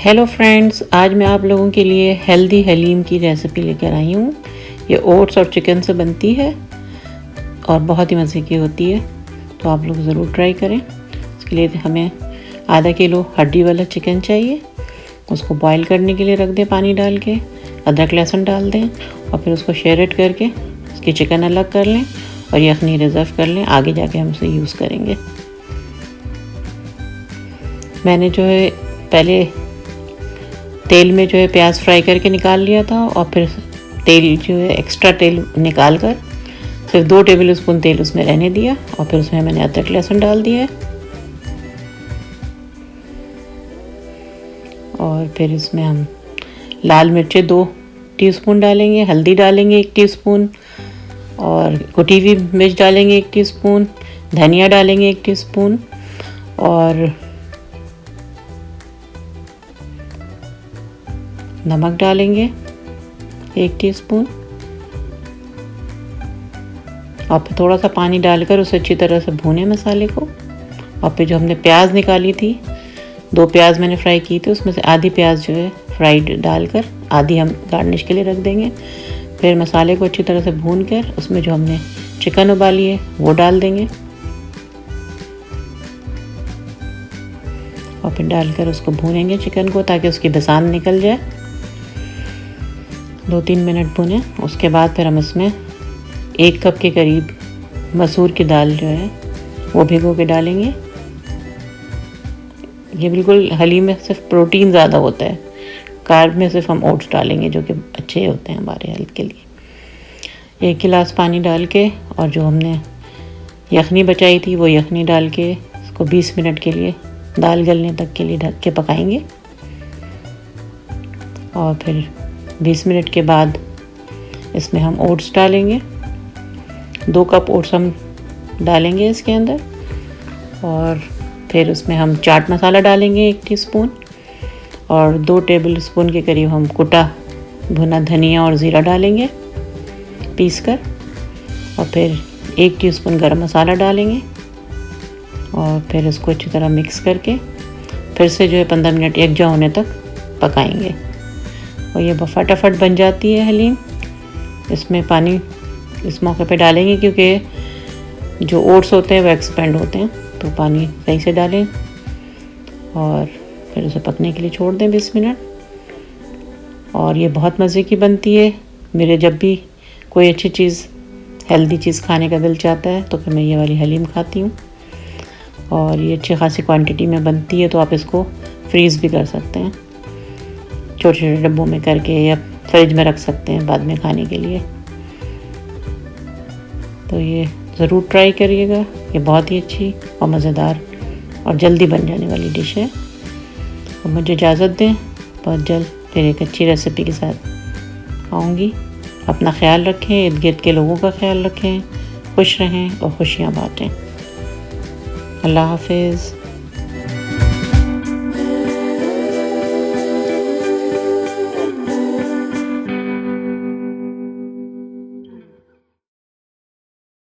Hello friends, आज मैं आप लोगों के लिए हेल्दी हलीम की रेसिपी लेकर आई हूँ। ये ओट्स और चिकन से बनती है और बहुत ही मज़े की होती है, तो आप लोग ज़रूर ट्राई करें। इसके लिए हमें आधा किलो हड्डी वाला चिकन चाहिए। उसको बॉईल करने के लिए रख दें पानी डाल के, अदरक लहसुन डाल दें और फिर उसको शेरेट करके उसकी चिकन अलग कर लें और यखनी रिज़र्व कर लें। आगे जाके हम उसे यूज़ करेंगे। मैंने जो है पहले तेल में जो है प्याज फ्राई करके निकाल लिया था और फिर तेल जो है एक्स्ट्रा तेल निकाल कर सिर्फ 2 टेबल स्पून तेल उसमें रहने दिया और फिर उसमें मैंने अदरक लहसुन डाल दिया है और फिर इसमें हम लाल मिर्चें 2 टीस्पून डालेंगे, हल्दी डालेंगे 1 टीस्पून और कुटी हुई मिर्च डालेंगे 1 टीस्पून, धनिया डालेंगे 1 टीस्पून और नमक डालेंगे 1 टीस्पून और फिर थोड़ा सा पानी डालकर उसे अच्छी तरह से भूनें मसाले को। और फिर जो हमने प्याज निकाली थी, 2 प्याज मैंने फ्राई की थी, उसमें से आधी प्याज जो है फ्राइड डालकर आधी हम गार्निश के लिए रख देंगे। फिर मसाले को अच्छी तरह से भून कर उसमें जो हमने चिकन उबाली है वो डाल देंगे और फिर डालकर उसको भूनेंगे चिकन को ताकि उसकी बसान निकल जाए। 2-3 मिनट भुने। उसके बाद फिर हम इसमें 1 कप के करीब मसूर की दाल जो है वो भिगो के डालेंगे। ये बिल्कुल हलीम में सिर्फ प्रोटीन ज़्यादा होता है, कार्ब में सिर्फ हम ओट्स डालेंगे जो कि अच्छे होते हैं हमारे हेल्थ के लिए। 1 गिलास पानी डाल के और जो हमने यखनी बचाई थी वो यखनी डाल के इसको 20 मिनट के लिए दाल गलने तक के लिए ढक के पकाएंगे और फिर 20 मिनट के बाद इसमें हम ओट्स डालेंगे। 2 कप ओट्स हम डालेंगे इसके अंदर और फिर उसमें हम चाट मसाला डालेंगे 1 टीस्पून और 2 टेबल स्पून के करीब हम कुटा भुना धनिया और ज़ीरा डालेंगे पीस कर और फिर 1 टीस्पून गरम मसाला डालेंगे और फिर इसको अच्छी तरह मिक्स करके फिर से जो है 15 मिनट यकजा होने तक पकाएंगे और ये फटाफट बन जाती है हलीम। इसमें पानी इस मौके पे डालेंगे क्योंकि जो ओट्स होते हैं वो एक्सपेंड होते हैं, तो पानी सही से डालें और फिर उसे पकने के लिए छोड़ दें 20 मिनट। और ये बहुत मज़े की बनती है। मेरे जब भी कोई अच्छी चीज़ हेल्दी चीज़ खाने का दिल चाहता है तो फिर मैं ये वाली हलीम खाती हूँ और ये अच्छी खासी क्वांटिटी में बनती है, तो आप इसको फ्रीज़ भी कर सकते हैं, छोटे छोटे डब्बों में करके, या फ्रिज में रख सकते हैं बाद में खाने के लिए। तो ये ज़रूर ट्राई करिएगा। ये बहुत ही अच्छी और मज़ेदार और जल्दी बन जाने वाली डिश है। तो मुझे इजाज़त दें, बहुत जल्द फिर एक अच्छी रेसिपी के साथ आऊँगी। अपना ख्याल रखें, इर्द गिर्द के लोगों का ख्याल रखें, खुश रहें और खुशियाँ बाँटें। अल्लाह हाफिज़।